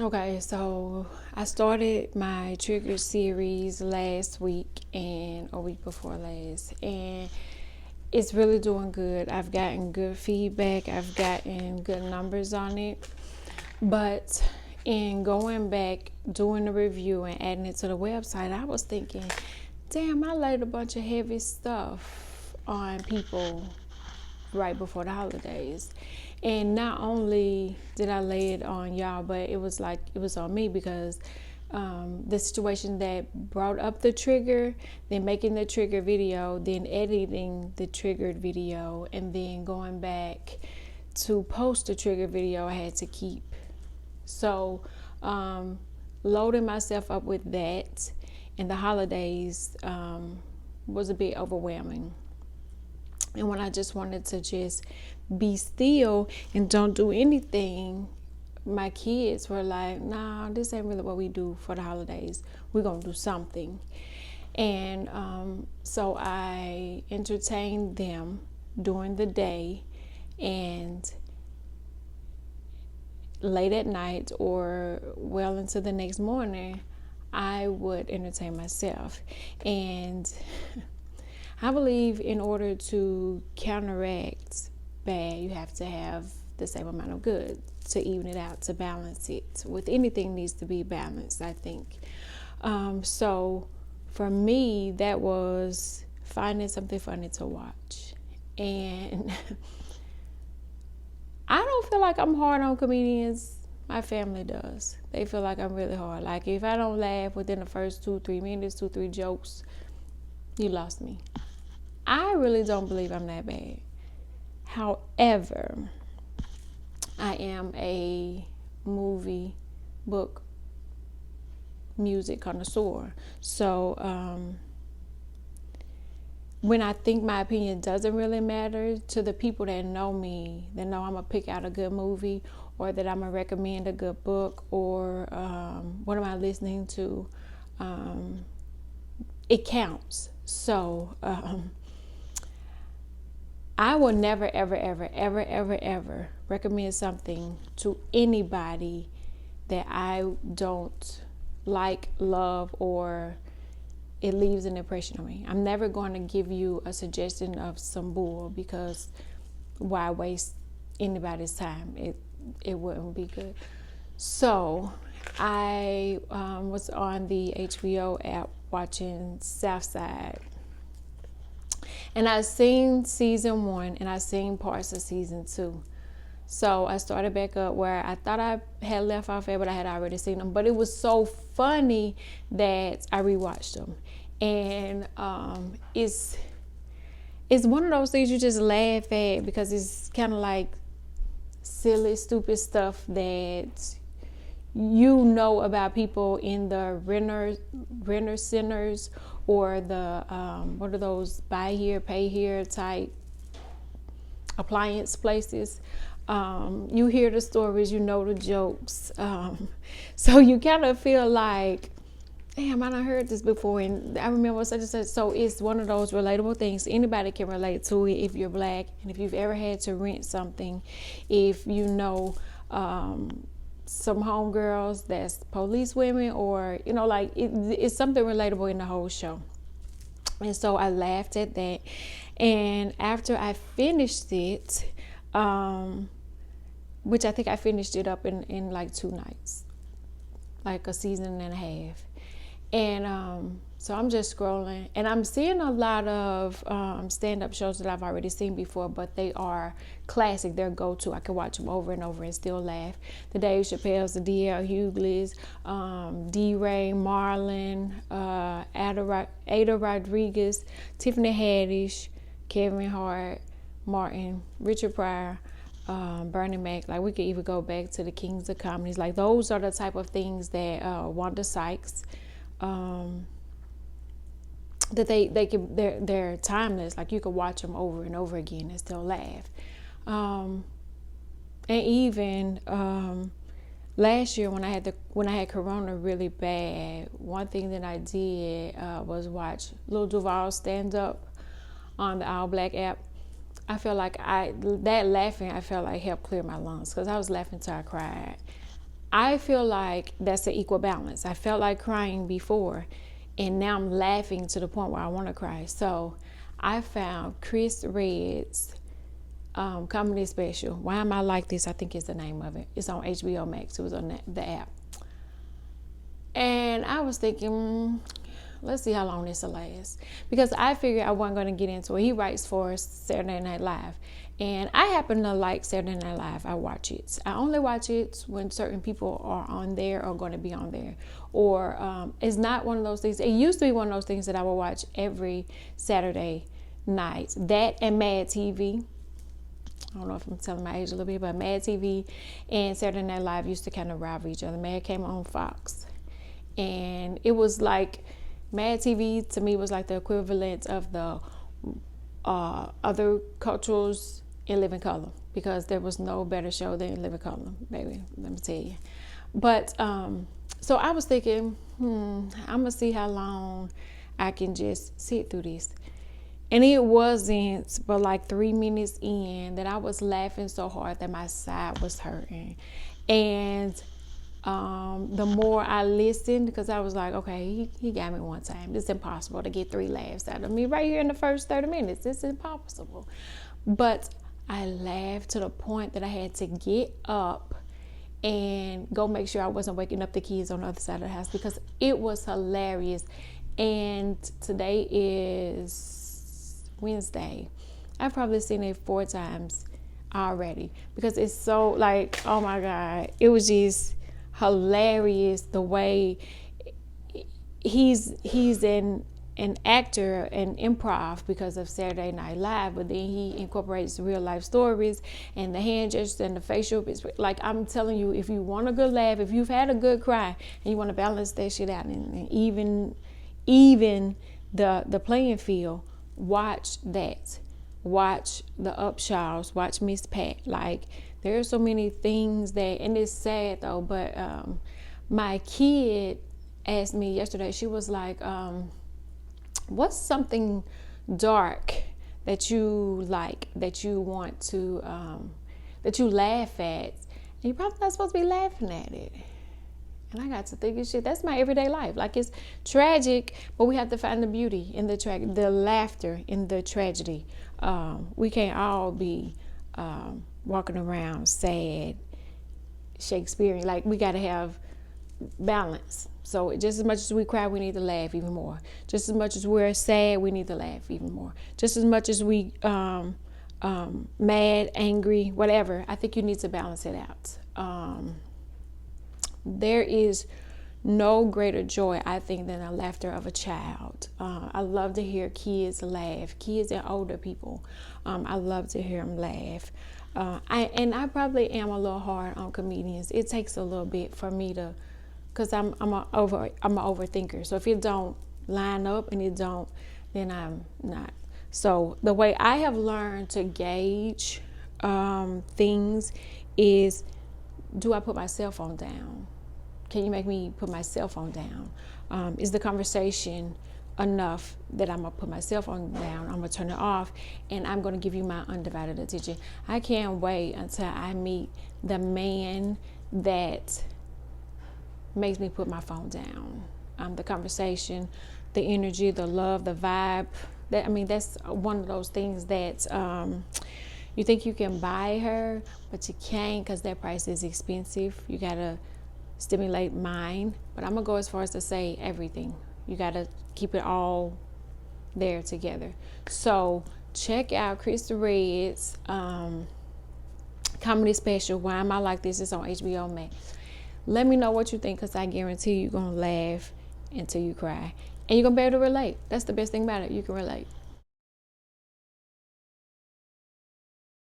Okay, so I started my trigger series last week and a week before last, and it's really doing good. I've gotten good feedback, I've gotten good numbers on it, but in going back, doing the review and adding it to the website, I was thinking, damn, I laid a bunch of heavy stuff on people right before the holidays. And not only did I lay it on y'all, but it was on me because the situation that brought up the trigger, then making the trigger video, then editing the triggered video, and then going back to post the trigger video, I had to keep. So loading myself up with that in the holidays was a bit overwhelming. And when I just wanted to just be still and don't do anything, my kids were like, nah, this ain't really what we do for the holidays. We're going to do something. And so I entertained them during the day, and late at night or well into the next morning, I would entertain myself. And I believe in order to counteract bad, you have to have the same amount of good to even it out, to balance it. With anything needs to be balanced, I think. So for me, that was finding something funny to watch. And I don't feel like I'm hard on comedians. My family does. They feel like I'm really hard. Like if I don't laugh within the first 2-3 minutes, 2-3 jokes, you lost me. I really don't believe I'm that bad. However, I am a movie, book, music connoisseur. So when I think my opinion doesn't really matter, to the people that know me, that know I'm going to pick out a good movie, or that I'm going to recommend a good book, or what am I listening to, it counts. So I will never, ever, ever, ever, ever, ever recommend something to anybody that I don't like, love, or it leaves an impression on me. I'm never going to give you a suggestion of some bull, because why waste anybody's time? It wouldn't be good. So I was on the HBO app watching Southside. And I seen season 1 and I seen parts of season 2. So I started back up where I thought I had left off at, but I had already seen them. But it was so funny that I rewatched them. And it's one of those things you just laugh at, because it's kind of like silly, stupid stuff that you know about people in the renter centers, or the what are those buy here pay here type appliance places. You hear the stories, you know the jokes, so you kind of feel like, damn, I done heard this before, and I remember such and such. So it's one of those relatable things. Anybody can relate to it if you're black, and if you've ever had to rent something, if you know some homegirls that's police women, or like it's something relatable in the whole show. And so I laughed at that, and after I finished it, which I think I finished it up in like 2 nights, like a season and a half. And so I'm just scrolling, and I'm seeing a lot of stand-up shows that I've already seen before, but they are classic. They're go-to. I can watch them over and over and still laugh. The Dave Chappelle's, the D.L. Hughley's, D-Ray, Marlon, Ada Rodriguez, Tiffany Haddish, Kevin Hart, Martin, Richard Pryor, Bernie Mac. Like, we could even go back to the Kings of Comedies. Like, those are the type of things that Wanda Sykes, that they're timeless. Like, you could watch them over and over again and still laugh. And even last year when I had Corona really bad, one thing that I did was watch Lil Duval stand up on the All Black app. I feel like that laughing, I felt like helped clear my lungs, because I was laughing till I cried. I feel like that's an equal balance. I felt like crying before, and now I'm laughing to the point where I want to cry. So I found Chris Redd's comedy special. Why Am I Like This? I think is the name of it. It's on HBO Max. It was on the app. And I was thinking, let's see how long this will last. Because I figured I wasn't going to get into it. He writes for Saturday Night Live. And I happen to like Saturday Night Live. I watch it. I only watch it when certain people are on there or going to be on there. Or it's not one of those things. It used to be one of those things that I would watch every Saturday night. That and Mad TV. I don't know if I'm telling my age a little bit, but Mad TV and Saturday Night Live used to kind of rival each other. Mad came on Fox. And it was like, Mad TV to me was like the equivalent of the other cultures in Living Color, because there was no better show than Living Color, baby, let me tell you. But so I was thinking, I'm gonna see how long I can just sit through this. And it wasn't but like 3 minutes in that I was laughing so hard that my side was hurting. And the more I listened, because I was like, okay, he got me one time. It's impossible to get 3 laughs out of me right here in the first 30 minutes. It's impossible. But I laughed to the point that I had to get up and go make sure I wasn't waking up the kids on the other side of the house, because it was hilarious. And today is Wednesday. I've probably seen it 4 times already, because it's so like, oh my God, it was just hilarious the way he's an actor and improv because of Saturday Night Live, but then he incorporates real life stories and the hand gestures and the facial. Like, I'm telling you, if you want a good laugh, if you've had a good cry and you want to balance that shit out and even the playing field, watch that. Watch the Upshaws, watch Miss Pat. Like, there are so many things that, and it's sad though, but my kid asked me yesterday, she was like, what's something dark that you like, that you want to, that you laugh at? And you're probably not supposed to be laughing at it. And I got to thinking, shit, that's my everyday life. Like, it's tragic, but we have to find the beauty in the laughter in the tragedy. We can't all be walking around sad, Shakespearean. Like, we got to have balance. So just as much as we cry, we need to laugh even more. Just as much as we're sad, we need to laugh even more. Just as much as we mad, angry, whatever, I think you need to balance it out. There is no greater joy, I think, than the laughter of a child. I love to hear kids laugh, kids and older people. I love to hear them laugh. I probably am a little hard on comedians. It takes a little bit for me to, because I'm an overthinker. So if it don't line up and it don't, then I'm not. So the way I have learned to gauge things is, do I put my cell phone down? Can you make me put my cell phone down? Is the conversation enough that I'm gonna put my cell phone down, I'm gonna turn it off, and I'm gonna give you my undivided attention? I can't wait until I meet the man that makes me put my phone down. The conversation, the energy, the love, the vibe. That's one of those things that you think you can buy her, but you can't, because that price is expensive. You gotta stimulate mine, but I'm gonna go as far as to say everything. You gotta keep it all there together. So check out Chris Redd's comedy special, Why Am I Like This? It's on HBO Max. Let me know what you think, because I guarantee you're gonna laugh until you cry, and you're gonna be able to relate. That's the best thing about it. You can relate.